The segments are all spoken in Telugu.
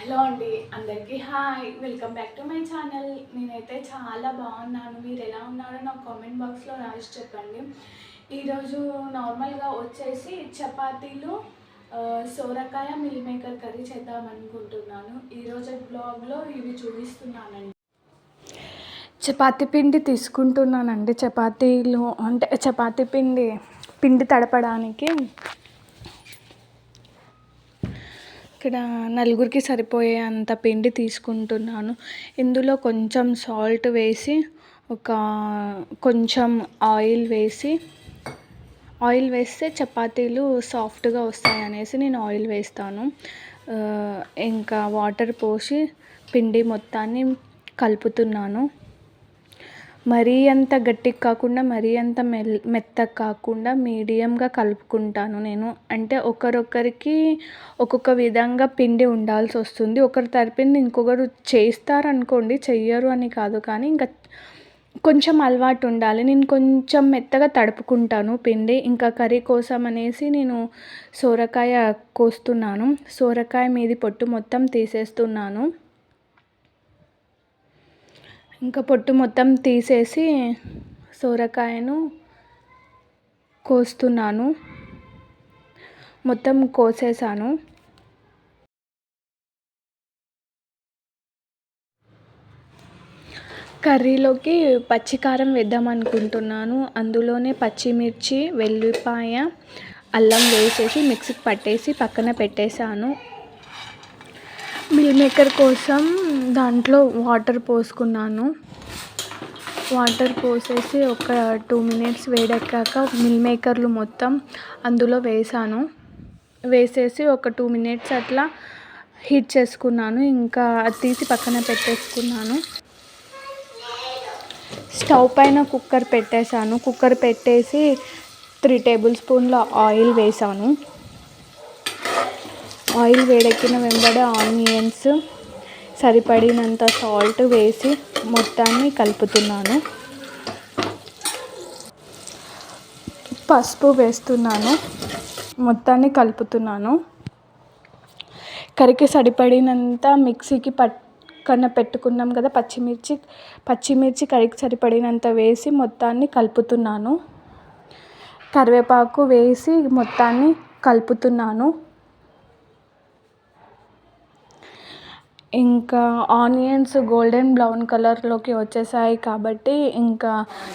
హలో అండి, అందరికీ hi. Welcome back to my channel. నేనైతే చాలా బాగున్నాను. మీరు ఎలా ఉన్నారో నాకు కామెంట్ బాక్స్లో రాసి చెప్పండి. ఈరోజు నార్మల్గా వచ్చేసి చపాతీలు, సోరకాయ మిల్ మేకర్ కర్రీ చేద్దామనుకుంటున్నాను. ఈరోజు బ్లాగ్లో ఇవి చూపిస్తున్నానండి. చపాతీ పిండి తీసుకుంటున్నానండి. చపాతీలు అంటే చపాతీ పిండి తడపడానికి ఇక్కడ నలుగురికి సరిపోయే అంత పిండి తీసుకుంటున్నాను. ఇందులో కొంచెం సాల్ట్ వేసి కొంచెం ఆయిల్ వేస్తే చపాతీలు సాఫ్ట్గా వస్తాయి అనేసి నేను ఆయిల్ వేస్తాను. ఇంకా వాటర్ పోసి పిండి మొత్తాన్ని కలుపుతున్నాను. మరీ అంత గట్టిగా కాకుండా మరీ అంత మెత్తగా కాకుండా మీడియంగా కలుపుకుంటాను నేను. అంటే ఒకరొకరికి ఒక్కొక్క విధంగా పిండి ఉండాల్సి వస్తుంది. ఒకరు తరిపింది ఇంకొకరు చేస్తారనుకోండి, చెయ్యరు అని కాదు, కానీ ఇంకా కొంచెం అలవాటు ఉండాలి. నేను కొంచెం మెత్తగా తడుపుకుంటాను పిండి. ఇంకా కర్రీ కోసం అనేసి నేను సోరకాయ కోస్తున్నాను. సోరకాయ మీది పొట్టు మొత్తం తీసేస్తున్నాను. ఇంకా పొట్టు మొత్తం తీసేసి సోరకాయను కోస్తున్నాను. మొత్తం కోసేసాను. కర్రీలోకి పచ్చికారం వేద్దాం అనుకుంటున్నాను. అందులోనే పచ్చిమిర్చి, వెల్లిపాయ, అల్లం వేసేసి మిక్సీకి పట్టేసి పక్కన పెట్టేశాను. మిల్ మేకర్ కోసం దాంట్లో వాటర్ పోసుకున్నాను. వాటర్ పోసేసి ఒక 2 minutes వేడెక్కాక మిల్ మేకర్లు మొత్తం అందులో వేసేసి ఒక 2 minutes అట్లా హీట్ చేసుకున్నాను. ఇంకా అది తీసి పక్కన పెట్టేసుకున్నాను. స్టవ్ పైన కుక్కర్ పెట్టేశాను. కుక్కర్ పెట్టేసి 3 tablespoons ఆయిల్ వేసాను. ఆయిల్ వేడెక్కిన వెంబడే ఆనియన్స్, సరిపడినంత సాల్ట్ వేసి మొత్తాన్ని కలుపుతున్నాను. పసుపు వేస్తున్నాను. మొత్తాన్ని కలుపుతున్నాను. కర్రీకి సరిపడినంత మిక్సీకి పక్కన పెట్టుకున్నాం కదా పచ్చిమిర్చి కర్రీకి సరిపడినంత వేసి మొత్తాన్ని కలుపుతున్నాను. కరివేపాకు వేసి మొత్తాన్ని కలుపుతున్నాను. ఇంకా ఆనియన్స్ గోల్డెన్ బ్రౌన్ కలర్లోకి వచ్చేసాయి కాబట్టి ఇంకా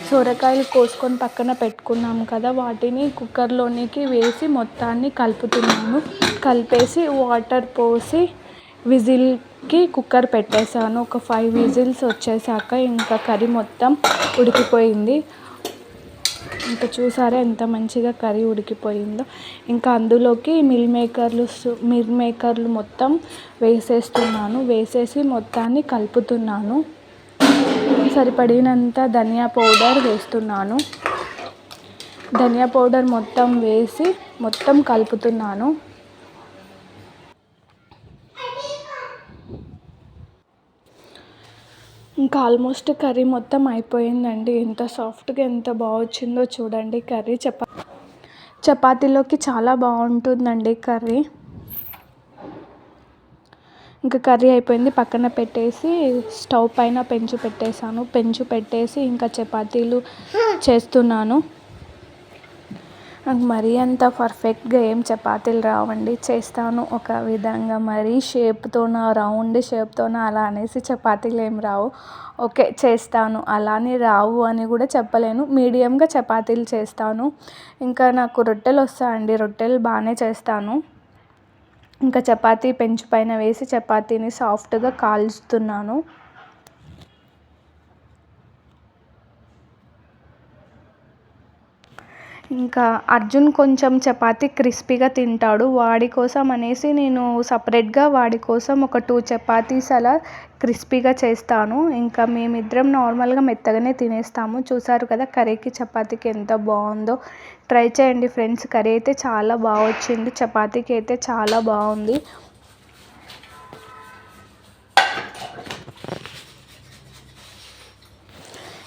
సొరకాయలు కోసుకొని పక్కన పెట్టుకున్నాం కదా, వాటిని కుక్కర్లోనికి వేసి మొత్తాన్ని కలుపుతున్నాను. కలిపేసి వాటర్ పోసి విజిల్కి కుక్కర్ పెట్టేశాను. ఒక 5 whistles వచ్చేసాక ఇంకా కర్రీ మొత్తం ఉడికిపోయింది. ఇంకా చూసారా ఎంత మంచిగా కర్రీ ఉడికిపోయిందో. ఇంకా అందులోకి మిల్ మేకర్లు మొత్తం వేసేస్తున్నాను. వేసేసి మొత్తాన్ని కలుపుతున్నాను. సరిపడినంత ధనియా పౌడర్ వేస్తున్నాను. ధనియా పౌడర్ మొత్తం వేసి మొత్తం కలుపుతున్నాను. ఇంకా ఆల్మోస్ట్ కర్రీ మొత్తం అయిపోయిందండి. ఎంత సాఫ్ట్గా ఎంత బాగా వచ్చిందో చూడండి. కర్రీ చపాతీలోకి చాలా బాగుంటుందండి కర్రీ. ఇంకా కర్రీ అయిపోయింది. పక్కన పెట్టేసి స్టవ్ పైన పెంచు పెట్టేసి ఇంకా చపాతీలు చేస్తున్నాను. నాకు మరీ అంత పర్ఫెక్ట్గా ఏం చపాతీలు రావండి. చేస్తాను ఒక విధంగా. మరీ రౌండ్ షేప్తోన అలా అనేసి చపాతీలు ఏం రావు. ఓకే, చేస్తాను. అలానే రావు అని కూడా చెప్పలేను. మీడియంగా చపాతీలు చేస్తాను. ఇంకా నాకు రొట్టెలు వస్తాయండి. రొట్టెలు బాగానే చేస్తాను. ఇంకా చపాతీ పెంచు పైన వేసి చపాతీని సాఫ్ట్గా కాల్చుతున్నాను. ఇంకా అర్జున్ కొంచెం చపాతీ క్రిస్పీగా తింటాడు. వాడి కోసం అనేసి నేను సపరేట్గా వాడి కోసం ఒక 2 చపాతీస్ అలా క్రిస్పీగా చేస్తాను. ఇంకా మేమిద్దరం నార్మల్గా మెత్తగానే తినేస్తాము. చూసారు కదా కర్రీకి చపాతీకి ఎంత బాగుందో. ట్రై చేయండి ఫ్రెండ్స్. కర్రీ అయితే చాలా బాగా వచ్చింది. చపాతీకి అయితే చాలా బాగుంది.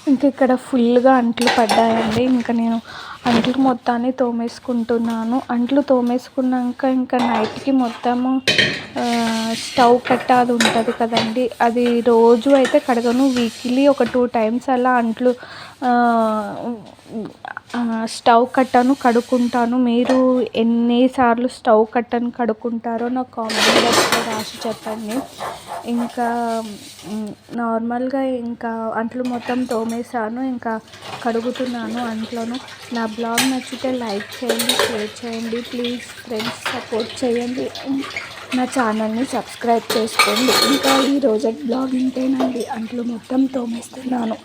ఇంక ఇక్కడ ఫుల్గా అంట్లు పడ్డాయండి. ఇంకా నేను అంట్లు మొత్తాన్ని తోమేసుకుంటున్నాను. అంట్లు తోమేసుకున్నాక ఇంకా నైట్కి మొత్తము స్టవ్ కట్ట అది ఉంటుంది కదండి, అది రోజు అయితే కడగను, వీక్లీ ఒక 2 టైమ్స్ అలా అంట్లు స్టవ్ కట్టను కడుక్కుంటాను. మీరు ఎన్నిసార్లు స్టవ్ కట్టను కడుక్కుంటారో నాకు కామెంట్ బాక్స్లో రాసి చెప్పండి. ఇంకా నార్మల్గా ఇంకా అంట్లు మొత్తం తోమేసాను, ఇంకా కడుగుతున్నాను అంట్లను. నా బ్లాగ్ నచ్చితే లైక్ చేయండి, షేర్ చేయండి, ప్లీజ్ ఫ్రెండ్స్ సపోర్ట్ చేయండి, నా ఛానల్ని సబ్స్క్రైబ్ చేసుకోండి. ఇంకా ఈరోజు బ్లాగ్ ఇంతేనండి, అంట్లు మొత్తం తోమేస్తున్నాను.